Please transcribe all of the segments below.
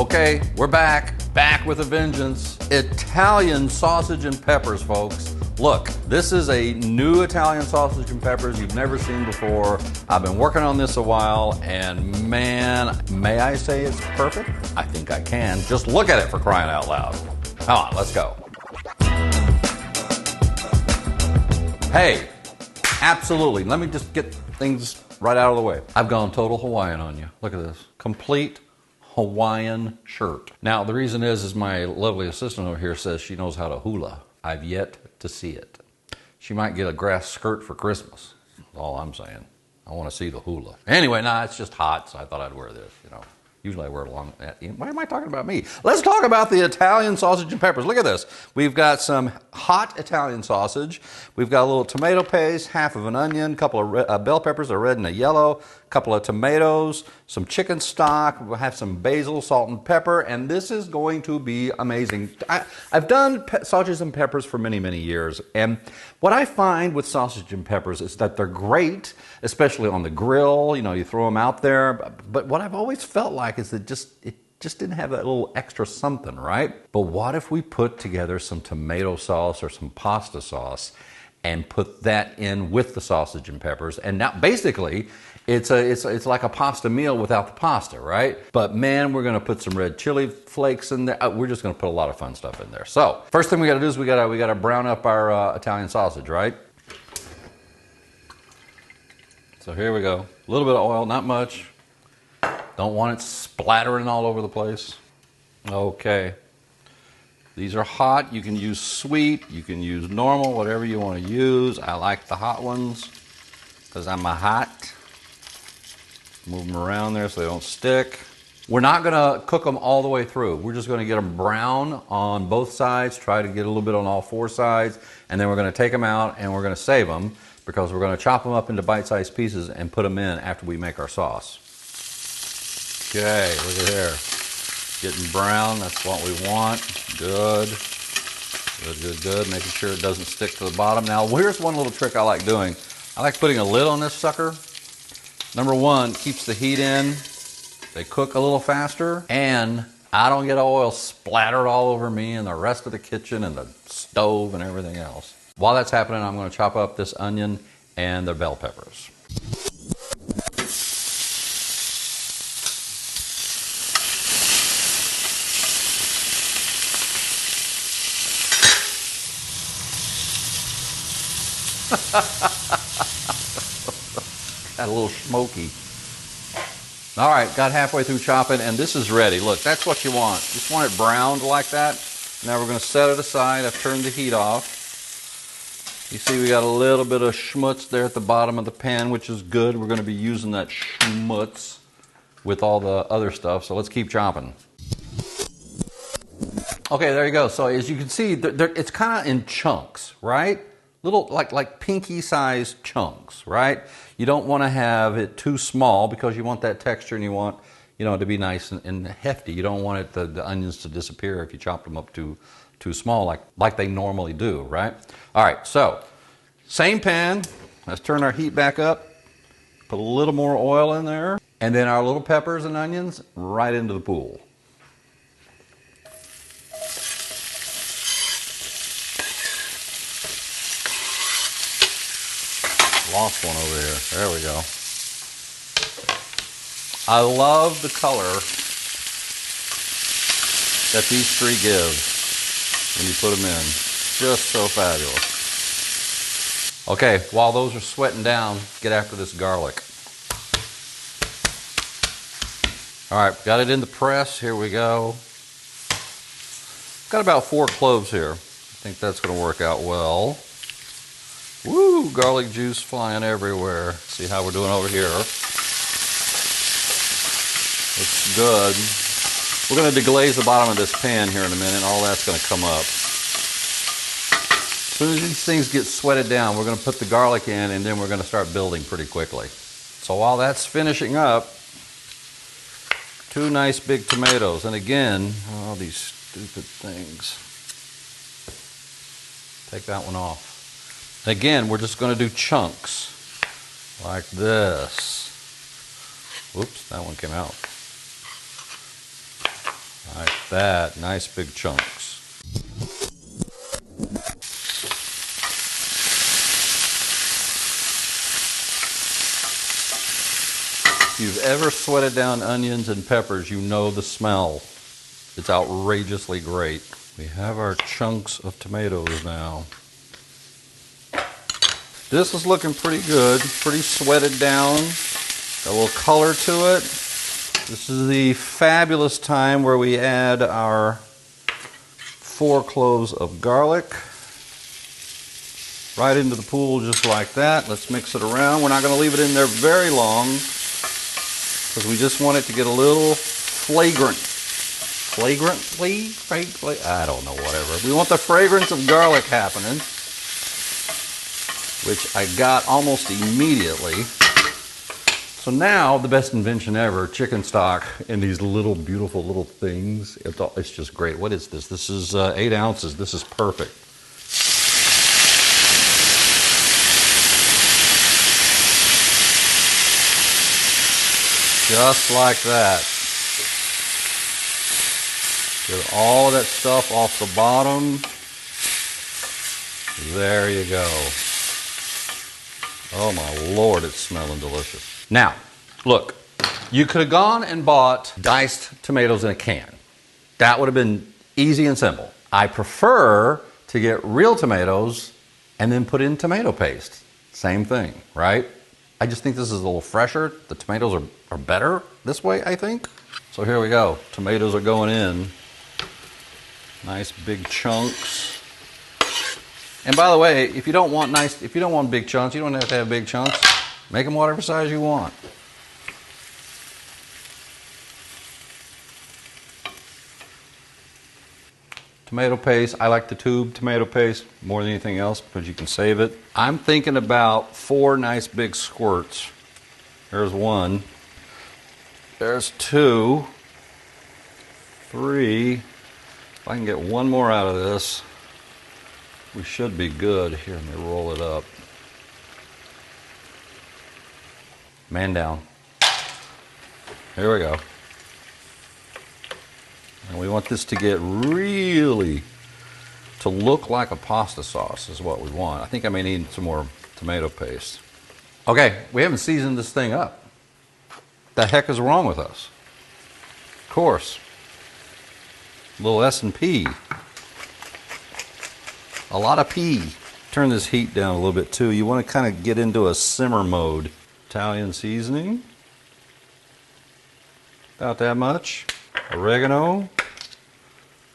Okay, we're back with a vengeance. Italian sausage and peppers, folks. Look, this is a new Italian sausage and peppers you've never seen before. I've been working on this a while, and man, may I say it's perfect? I think I can. Just look at it, for crying out loud. Come on, let's go. Hey, absolutely. Let me just get things right out of the way. I've gone total Hawaiian on you. Look at this. Complete Hawaiian shirt. Now, the reason is my lovely assistant over here says she knows how to hula. I've yet to see it. She might get a grass skirt for Christmas. That's all I'm saying. I want to see the hula. Anyway, it's just hot, so I thought I'd wear this, you know. Usually I wear it along. Why am I talking about me? Let's talk about the Italian sausage and peppers. Look at this. We've got some hot Italian sausage. We've got a little tomato paste, half of an onion, a couple of bell peppers, a red and a yellow, a couple of tomatoes, some chicken stock. We'll have some basil, salt, and pepper, and this is going to be amazing. I've done sausages and peppers for many, many years, and what I find with sausage and peppers is that they're great, especially on the grill. You know, you throw them out there, but what I've always felt like is that it just didn't have that little extra something, right? But what if we put together some tomato sauce or some pasta sauce and put that in with the sausage and peppers? And now basically it's like a pasta meal without the pasta, right? But man, we're gonna put some red chili flakes in there. We're just gonna put a lot of fun stuff in there. So first thing we gotta do is we gotta brown up our Italian sausage, right? So here we go. A little bit of oil, not much. Don't want it splattering all over the place. Okay. These are hot. You can use sweet, you can use normal, whatever you want to use. I like the hot ones because I'm a hot. Move them around there so they don't stick. We're not going to cook them all the way through. We're just going to get them brown on both sides, try to get a little bit on all four sides, and then we're going to take them out and we're going to save them because we're going to chop them up into bite-sized pieces and put them in after we make our sauce. Okay, look at here. Getting brown, that's what we want. Good. Good, good, good. Making sure it doesn't stick to the bottom. Now, here's one little trick I like doing. I like putting a lid on this sucker. Number one, keeps the heat in. They cook a little faster, and I don't get oil splattered all over me and the rest of the kitchen and the stove and everything else. While that's happening, I'm going to chop up this onion and the bell peppers. Got a little smoky. All right, got halfway through chopping, and this is ready. Look, that's what you want. Just want it browned like that. Now we're going to set it aside. I've turned the heat off. You see we got a little bit of schmutz there at the bottom of the pan, which is good. We're going to be using that schmutz with all the other stuff, so let's keep chopping. Okay, there you go. So as you can see, it's kind of in chunks, right? Little like pinky-sized chunks, right? You don't want to have it too small because you want that texture and you want, you know, to be nice and hefty. You don't want the onions to disappear if you chop them up too small like they normally do, right? All right, so same pan. Let's turn our heat back up. Put a little more oil in there, and then our little peppers and onions right into the pool. Lost one over here. There we go. I love the color that these three give when you put them in. Just so fabulous. Okay, while those are sweating down, get after this garlic. All right, got it in the press. Here we go. Got about 4 cloves here. I think that's going to work out well. Woo, garlic juice flying everywhere. See how we're doing over here. Looks good. We're going to deglaze the bottom of this pan here in a minute. All that's going to come up. As soon as these things get sweated down, we're going to put the garlic in, and then we're going to start building pretty quickly. So while that's finishing up, 2 nice big tomatoes. And again, all these stupid things. Take that one off. Again, we're just going to do chunks like this. Whoops, that one came out. that. Nice big chunks. If you've ever sweated down onions and peppers, you know the smell. It's outrageously great. We have our chunks of tomatoes now. This is looking pretty good, pretty sweated down. Got a little color to it. This is the fabulous time where we add our 4 cloves of garlic right into the pool just like that. Let's mix it around. We're not going to leave it in there very long because we just want it to get a little flagrant. Flagrantly? I don't know, whatever. We want the fragrance of garlic happening, which I got almost immediately. So now, the best invention ever, chicken stock in these little beautiful little things. It's just great. What is this? This is 8 ounces. This is perfect. Just like that. Get all of that stuff off the bottom. There you go. Oh my Lord, it's smelling delicious. Now, look, you could have gone and bought diced tomatoes in a can. That would have been easy and simple. I prefer to get real tomatoes and then put in tomato paste. Same thing, right? I just think this is a little fresher. The tomatoes are better this way, I think. So here we go. Tomatoes are going in. Nice big chunks. And by the way, if you don't want big chunks, you don't have to have big chunks. Make them whatever size you want. Tomato paste, I like the tube tomato paste more than anything else because you can save it. I'm thinking about 4 nice big squirts. There's 1. There's 2. 3. If I can get 1 more out of this, we should be good. Here, let me roll it up. Man down. Here we go. And we want this to get really to look like a pasta sauce is what we want. I think I may need some more tomato paste. Okay, we haven't seasoned this thing up. The heck is wrong with us? Of course. A little S&P. A lot of pea. Turn this heat down a little bit too. You want to kind of get into a simmer mode. Italian seasoning. About that much. Oregano.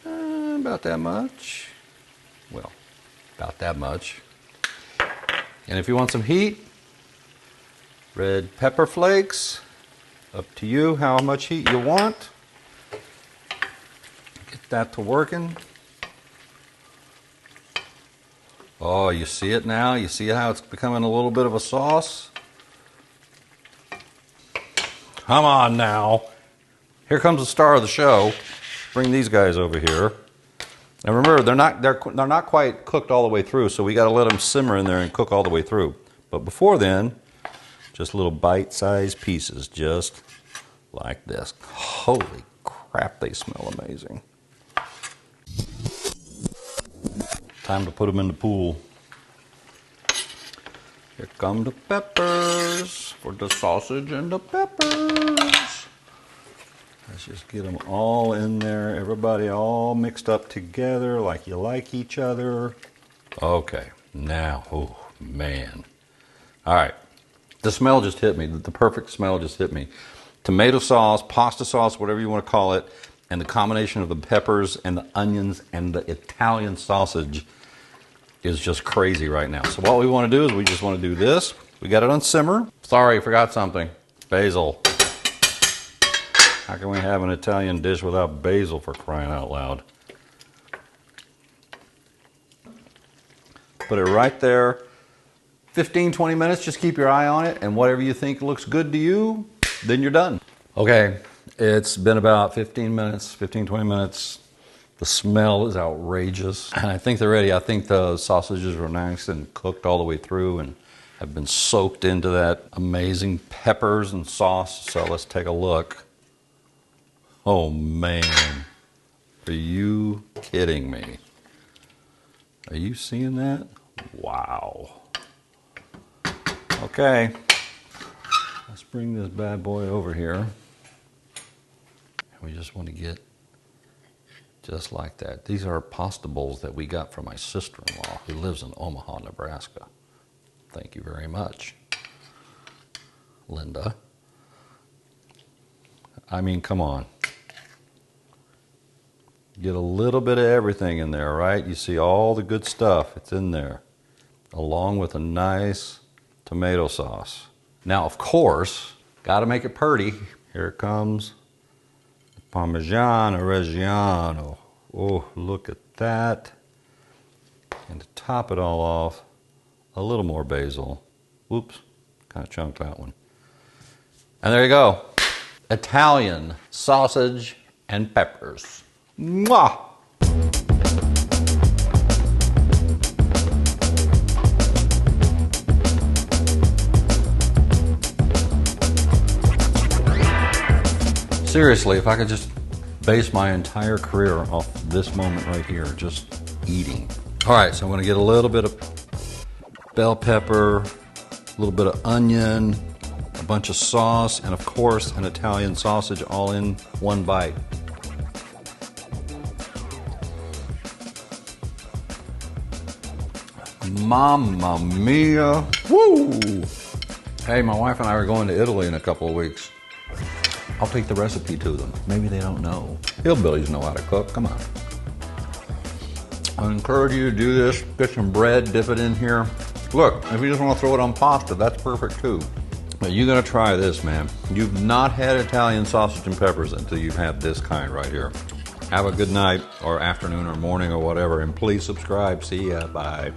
About that much. Well, about that much. And if you want some heat, red pepper flakes. Up to you how much heat you want. Get that to working. Oh, you see it now? You see how it's becoming a little bit of a sauce? Come on now. Here comes the star of the show. Bring these guys over here. And remember, they're not quite cooked all the way through, so we got to let them simmer in there and cook all the way through. But before then, just little bite-sized pieces, just like this. Holy crap, they smell amazing. Time to put them in the pool. Here come the peppers for the sausage and the peppers. Let's just get them all in there. Everybody all mixed up together like you like each other. Okay, now, oh man. All right, the smell just hit me. The perfect smell just hit me. Tomato sauce, pasta sauce, whatever you want to call it, and the combination of the peppers and the onions and the Italian sausage is just crazy right now. So what we want to do is we just want to do this. We got it on simmer. Sorry, forgot something. Basil. How can we have an Italian dish without basil, for crying out loud? Put it right there. 15, 20 minutes, just keep your eye on it, and whatever you think looks good to you, then you're done. Okay, it's been about 15 minutes, 15, 20 minutes. The smell is outrageous. And I think they're ready. I think the sausages are nice and cooked all the way through and have been soaked into that amazing peppers and sauce. So let's take a look. Oh man, Are you kidding me? Are you seeing that? Wow. Okay. Let's bring this bad boy over here. We just want to get just like that. These are pasta bowls that we got from my sister-in-law who lives in Omaha, Nebraska. Thank you very much, Linda. I mean, come on. Get a little bit of everything in there, right? You see all the good stuff. It's in there, along with a nice tomato sauce. Now, of course, got to make it pretty. Here it comes. Parmigiano Reggiano. Oh, look at that. And to top it all off, a little more basil. Whoops, kind of chunked that one. And there you go. Italian sausage and peppers. Mwah! Seriously, if I could just base my entire career off this moment right here, just eating. All right, so I'm going to get a little bit of bell pepper, a little bit of onion, a bunch of sauce, and of course an Italian sausage all in one bite. Mamma mia. Woo! Hey, my wife and I are going to Italy in a couple of weeks. I'll take the recipe to them. Maybe they don't know. Hillbillies know how to cook. Come on. I encourage you to do this. Get some bread, dip it in here. Look, if you just want to throw it on pasta, that's perfect too. But you gotta try this, man. You've not had Italian sausage and peppers until you've had this kind right here. Have a good night or afternoon or morning or whatever, and please subscribe. See ya. Bye.